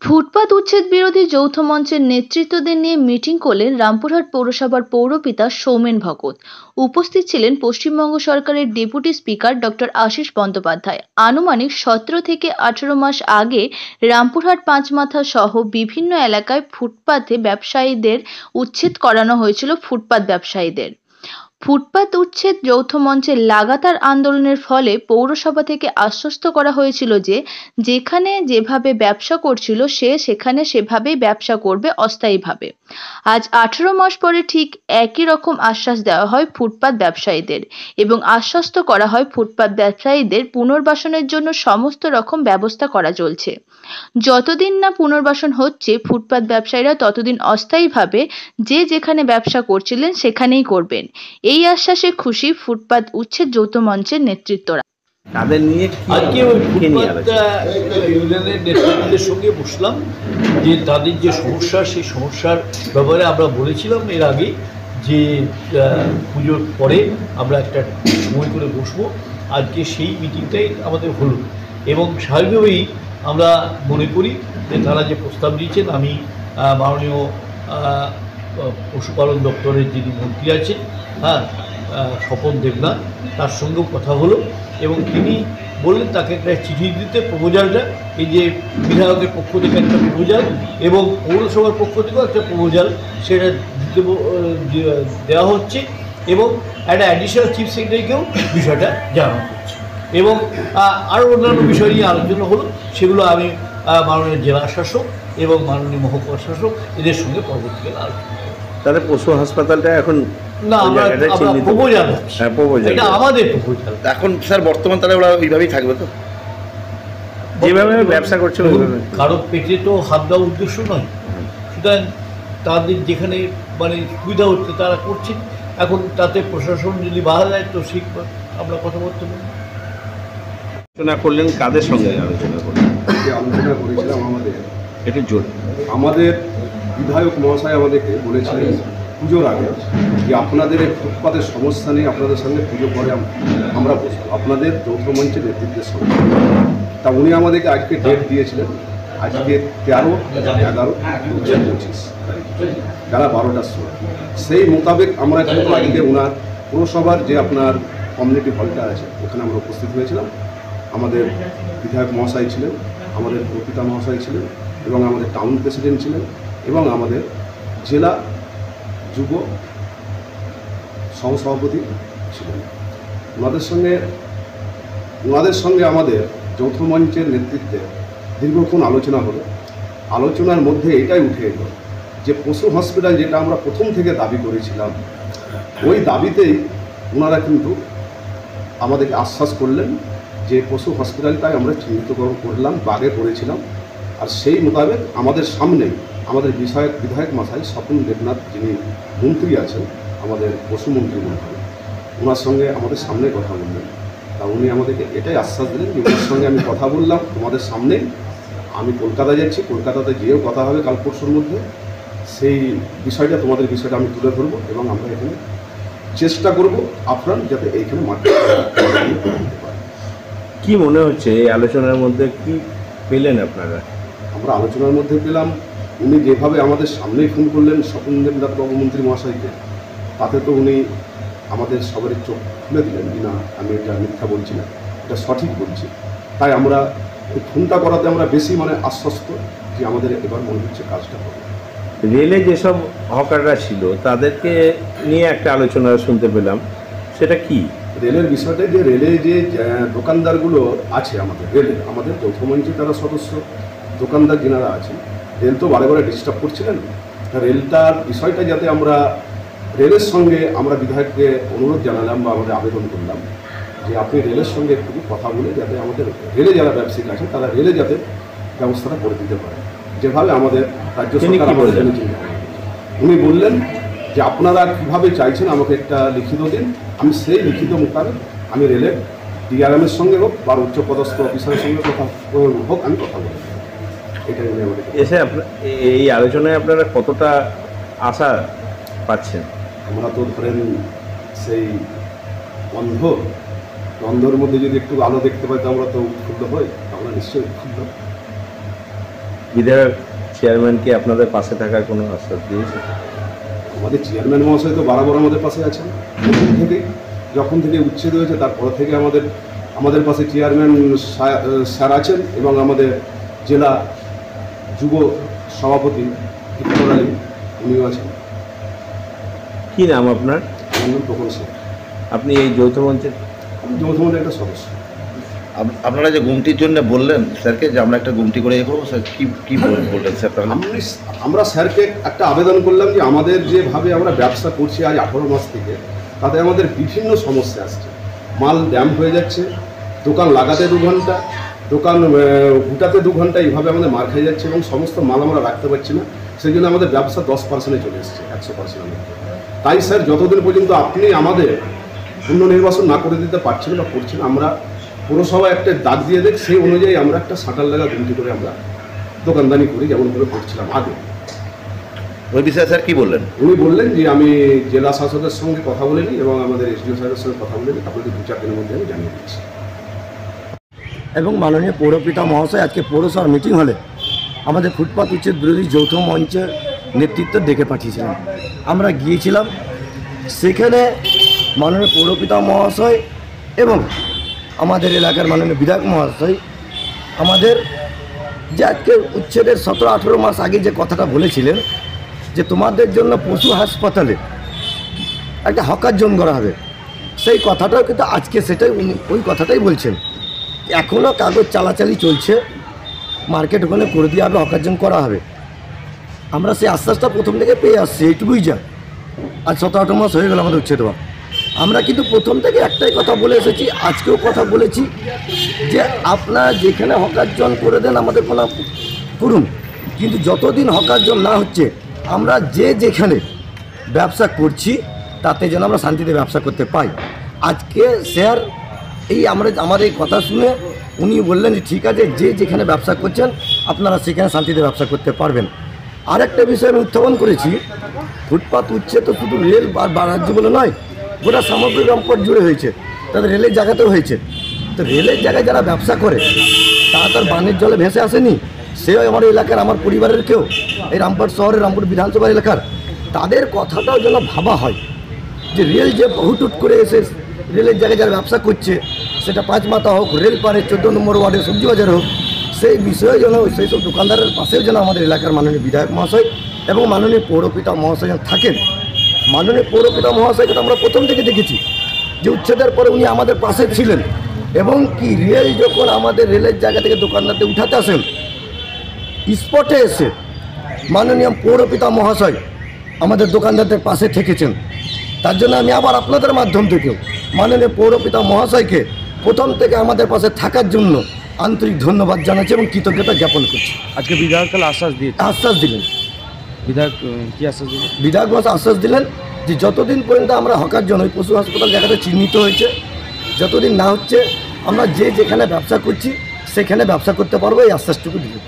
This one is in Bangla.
ফুটপাত উচ্ছেদ বিরোধী যৌথ মঞ্চের নেতৃত্বদের নিয়ে মিটিং করলেন রামপুরহাট পৌরসভার পৌরপিতা সৌমেন ভগত। উপস্থিত ছিলেন পশ্চিমবঙ্গ সরকারের deputy speaker doctor Ashis Bandyopadhyay. আনুমানিক 17 থেকে 18 মাস আগে রামপুরহাট পাঁচমাথা সহ বিভিন্ন এলাকায় ফুটপাতে ব্যবসায়ীদের উচ্ছেদ করানো হয়েছিল। ফুটপাত উচ্ছেদ যৌথ মঞ্চের লাগাতার আন্দোলনের ফলে পৌরসভা থেকে আশ্বস্ত করা হয়েছিল যে যেখানে যেভাবে ব্যবসা করছিল সেখানে সেভাবেই ব্যবসা করবে অস্থায়ীভাবে। আজ 18 মাস পরে ঠিক একই রকম আশ্বাস দেওয়া হয় ফুটপাত ব্যবসায়ীদের এবং আশ্বস্ত করা হয় ফুটপাত ব্যবসায়ীদের পুনর্বাসনের জন্য সমস্ত রকম ব্যবস্থা করা চলছে। যতদিন না পুনর্বাসন হচ্ছে ফুটপাত ব্যবসায়ীরা ততদিন অস্থায়ীভাবে যে যেখানে ব্যবসা করছিলেন সেখানেই করবেন। এই আশ্বাসে খুশি ফুটপাত উচ্ছেদ যৌথ মঞ্চের নেতৃত্বরা। তাদের নিয়ে আজকে ওই ফুটপাত ইউনিয়নের নেতৃত্বের সঙ্গে বসলাম যে তাদের যে সমস্যা সেই সমস্যার ব্যাপারে আমরা বলেছিলাম এর আগে যে পুজোর পরে আমরা একটা সময় করে বসবো। আজকে সেই মিটিংটাই আমাদের হলো এবং স্বাভাবিকভাবেই আমরা মনে করি যে তারা যে প্রস্তাব দিয়েছেন, আমি মাননীয় পশুপালন দপ্তরের যিনি মন্ত্রী আছেন স্বপন দেবনাথ, তার সঙ্গেও কথা হলো এবং তিনি বললেন তাকে একটা চিঠি দিতে, প্রপোজালটা এই যে বিধায়কের পক্ষ থেকে একটা প্রপোজাল এবং পৌরসভার পক্ষ থেকেও একটা প্রপোজাল সেটা দিতে দেওয়া হচ্ছে এবং একটা অ্যাডিশনাল চিফ সেক্রেটারিকেও বিষয়টা জানানো হচ্ছে এবং আরও অন্যান্য বিষয় নিয়ে আলোচনা হলো। সেগুলো আমি মাননীয় জেলা শাসক এবং মাননীয় মহকুমা শাসক এদের সঙ্গে পরবর্তীকালে আলোচনা করব। তাহলে পশু হাসপাতালটা এখন না, আমরা প্রপোজাল এটা আমাদের প্রপোজাল। এখন স্যার বর্তমান তাহলে ওরা ওইভাবেই থাকবে তো, যেভাবে ব্যবসা করছে কারো পেটে তো হাত দেওয়ার উদ্দেশ্য নয়। সুতরাং তাদের যেখানে মানে সুবিধা হচ্ছে তারা করছে। এখন তাতে প্রশাসন যদি বাধা দেয় তো সেই আমরা কথাবার্তা বলি। আলোচনা করলেন কাদের সঙ্গে আলোচনা করলেন? আলোচনা করেছিলাম আমাদের বিধায়ক মহাশয় আমাদেরকে বলেছিলেন পুজোর আগে যে আপনাদের এই ফুটপাতের সমস্যা নেই, আপনাদের সঙ্গে পুজো পরে আমরা বসবো আপনাদের যৌথ মঞ্চের নেতৃত্বের সঙ্গে। তা উনি আমাদেরকে আজকে ডেট দিয়েছিলেন, আজকে 13, 11, 25 বেলা 12টার সময়। সেই মোতাবেক আমরা কিন্তু আজকে ওনার পৌরসভার যে আপনার কমিউনিটি হলটা আছে ওখানে আমরা উপস্থিত হয়েছিলাম। আমাদের বিধায়ক মহাশয় ছিলেন, আমাদের প্রপিতা মহাশয় ছিলেন এবং আমাদের টাউন প্রেসিডেন্ট ছিলেন এবং আমাদের জেলা যুব সহসভাপতি ছিলেন। ওনাদের সঙ্গে আমাদের যৌথ মঞ্চের নেতৃত্বে দীর্ঘক্ষণ আলোচনা হলো। আলোচনার মধ্যে এটাই উঠে এলো যে পশু হসপিটাল যেটা আমরা প্রথম থেকে দাবি করেছিলাম, ওই দাবিতেই ওনারা কিন্তু আমাদেরকে আশ্বাস করলেন যে পশু হসপিটালটাই আমরা চিহ্নিতকরণ করলাম, বাগে করেছিলাম। আর সেই মোতাবেক আমাদের সামনে আমাদের বিধায়ক মশাই স্বপন দেবনাথ যিনি মন্ত্রী আছেন, আমাদের পশুমন্ত্রী মন্ত্রী, ওনার সঙ্গে আমাদের সামনে কথা বললেন। তা উনি আমাদেরকে এটাই আশ্বাস দিলেন যে ওনার সঙ্গে আমি কথা বললাম তোমাদের সামনে, আমি কলকাতা যাচ্ছি, কলকাতাতে গিয়েও কথা হবে কাল পরশুর মধ্যে, সেই বিষয়টা তোমাদের বিষয়টা আমি তুলে ধরবো এবং আমরা এখানে চেষ্টা করব আপ্রাণ যাতে এইখানে মাঠে। কি মনে হচ্ছে এই আলোচনার মধ্যে কি পেলেন আপনারা? আমরা আলোচনার মধ্যে পেলাম উনি যেভাবে আমাদের সামনেই ফোন করলেন স্বপন দেবনাথ বাবু মন্ত্রী মহাশয়কে, তাতে তো উনি আমাদের সবারই চোখ খুলে দিলেন যে না, আমি এটা মিথ্যা বলছি না, এটা সঠিক বলছি। তাই আমরা এই ফোনটা করাতে আমরা বেশি আশ্বস্ত যে আমাদের এবার মনে হচ্ছে কাজটা হবে। রেলে যেসব হকাররা ছিল তাদেরকে নিয়ে একটা আলোচনা শুনতে পেলাম, সেটা কি? রেলের বিষয়টা যে রেলে যে দোকানদারগুলো আছে আমাদের যৌথ মঞ্চে তারা সদস্য দোকানদার যেনারা আছেন, রেল তো বারে বারে ডিস্টার্ব করছিলেন। রেলটার বিষয়টা যাতে আমরা রেলের সঙ্গে আমরা বিধায়ককে অনুরোধ জানালাম বা আমাদের আবেদন করলাম যে আপনি রেলের সঙ্গে একটু কথা বলে যাতে আমাদের রেলে যারা ব্যবসায়িক আছে তারা রেলে যাতে ব্যবস্থাটা করে দিতে পারে, যেভাবে আমাদের রাজ্য সরকার আমাদের জন্য চিন্তা করে। উনি বললেন যে আপনারা কীভাবে চাইছেন আমাকে একটা লিখিত দিন, আমি সেই লিখিত মোতাবেক আমি রেলের ডিআরএমের সঙ্গে হোক বা উচ্চপদস্থ অফিসারের সঙ্গে কথা হোক আমি কথা বলি। এটাই উনি আমাদের এসে এই আলোচনায় আপনারা কতটা আশা পাচ্ছেন? আমরা তো ধরেন সেই অন্ধর মধ্যে যদি একটু আলো দেখতে পাই তো আমরা তো উৎফুল্ল হই, আমরা নিশ্চয়ই উৎফুল্ল। বিধায়ক চেয়ারম্যানকে আপনাদের পাশে থাকার কোনো আশ্বাস দিয়েছে? আমাদের চেয়ারম্যান মহাশয় তো বরাবর আমাদের পাশে আছেন প্রথম থেকে, যখন থেকে উচ্ছেদ হয়েছে তারপর থেকে আমাদের পাশে চেয়ারম্যান স্যার আছেন এবং আমাদের জেলা যুব সভাপতি ইকবাল আলী উনিও আছেন। কী নাম আপনার? আমার নাম প্রকল শেখ। আপনি এই যৌথ মঞ্চের? আমি যৌথ মঞ্চের একটা সদস্য। আপনারা যে গুমটির জন্য বললেন স্যারকে যে আমরা একটা গুমটি করে করবো, স্যার কী বললেন স্যার? তাহলে আমরা স্যারকে একটা আবেদন করলাম যে আমাদের যেভাবে আমরা ব্যবসা করছি আজ 18 মাস থেকে, তাতে আমাদের বিভিন্ন সমস্যা আসছে। মাল ড্যাম হয়ে যাচ্ছে, দোকান লাগাতে 2 ঘন্টা, দোকান গুটাতে 2 ঘন্টা, এইভাবে আমাদের মার খেয়ে যাচ্ছে এবং সমস্ত মাল আমরা রাখতে পারছি না। সেই জন্য আমাদের ব্যবসা 10% চলে এসছে 100%। তাই স্যার যতদিন পর্যন্ত আপনি আমাদের পুনর্নির্বাচন না করে দিতে পারছেন বা করছেন, আমরা পৌরসভায় একটা দাগ দিয়ে দেখ, সেই অনুযায়ী আমরা একটা শাটার লাগা গুমটি করে আমরা দোকানদানি করি, যেমনভাবে করছিলাম আগে। ওই বিষয়ে স্যার কী বললেন? উনি বললেন যে আমি জেলা শাসকের সঙ্গে কথা বলে নিই এবং আমাদের এসডিও সাহেবের সঙ্গে কথা বলে নিই, আপনাদের 2-4 দিনের মধ্যে আমি জানিয়ে দিচ্ছি। এবং মাননীয় পৌরপিতা মহাশয় আজকে পৌরসভার মিটিং হলে আমাদের ফুটপাত উচ্ছেদ বিরোধী যৌথ মঞ্চের নেতৃত্ব ডেকে পাঠিয়েছিলেন। আমরা গিয়েছিলাম, সেখানে মাননীয় পৌরপিতা মহাশয় এবং আমাদের এলাকার মাননীয় বিধায়ক মহাশয় আমাদের যে আজকে উচ্ছেদের 17-18 মাস আগে যে কথাটা বলেছিলেন যে তোমাদের জন্য পশু হাসপাতালে একটা হকার জোন করা হবে, সেই কথাটাও কিন্তু আজকে সেটাই উনি ওই কথাটাই বলছেন। এখনও কাগজ চালাচালি চলছে, মার্কেট ওখানে করে দিয়ে হবে, হকার জোন করা হবে। আমরা সেই আশ্বাসটা প্রথম থেকে পেয়ে আসছি, এইটুকুই যা। আজ 17-18 মাস হয়ে গেল আমাদের উচ্ছেদ হওয়া। আমরা কিন্তু প্রথম থেকে একটাই কথা বলে এসেছি, আজকেও কথা বলেছি যে আপনারা যেখানে হকার জোন করে দেন আমাদের কোনো করুন, কিন্তু যতদিন হকার জোন না হচ্ছে আমরা যেখানে ব্যবসা করছি তাতে যেন আমরা শান্তিতে ব্যবসা করতে পাই। আজকে স্যার আমার এই কথা শুনে উনি বললেন যে ঠিক আছে, যেখানে ব্যবসা করছেন আপনারা সেখানে শান্তিতে ব্যবসা করতে পারবেন। আরেকটা বিষয় আমি উত্থাপন করেছি, ফুটপাত উচ্ছেদ তো শুধু রেল বা রাজ্য বলে নয়, গোটা সামগ্রিক রামপুর জুড়ে হয়েছে, তাদের রেলের জায়গাতেও হয়েছে। তো রেলের জায়গায় যারা ব্যবসা করে তারা তার বানের জলে ভেসে আসেনি, সেও আমার এলাকার আমার পরিবারের কেউ, এই রামপুর শহরের রামপুর বিধানসভা এলাকার, তাদের কথাটাও যেন ভাবা হয় যে রেল যে বহুটুট করে এসে রেলের জায়গায় যারা ব্যবসা করছে, সেটা 5 মাথা হোক, রেল পারে 14 নম্বর ওয়ার্ডে সবজি বাজার হোক, সেই বিষয়ে যেন সেই সব দোকানদারের পাশেও যেন আমাদের এলাকার মাননীয় বিধায়ক মহাশয় এবং মাননীয় পৌরপিতা মহাশয় যেন থাকেন। মাননীয় পৌরপিতা মহাশয়কে তো আমরা প্রথম থেকে দেখেছি যে উচ্ছেদের পরে উনি আমাদের পাশে ছিলেন, এবং কি রেল যখন আমাদের রেলের জায়গা থেকে দোকানদারদের উঠাতে আসেন, স্পটে এসে মাননীয় পৌরপিতা মহাশয় আমাদের দোকানদারদের পাশে থেকেছেন। তার জন্য আমি আবার আপনাদের মাধ্যম থেকেও মাননীয় পৌরপিতা মহাশয়কে প্রথম থেকে আমাদের পাশে থাকার জন্য আন্তরিক ধন্যবাদ জানাচ্ছি এবং কৃতজ্ঞতা জ্ঞাপন করছি। আজকে বিধায়ক তাহলে আশ্বাস দিলেন, বিধায়ক কি আশ্বাস দিলেন? বিধায়ক মহাশয় আশ্বাস দিলেন যে যতদিন পর্যন্ত আমরা হকার জন্য ওই পশু হাসপাতাল জায়গাটা চিহ্নিত হয়েছে, যতদিন না হচ্ছে আমরা যেখানে ব্যবসা করছি সেখানে ব্যবসা করতে পারবো, এই আশ্বাসটুকু দিলেন।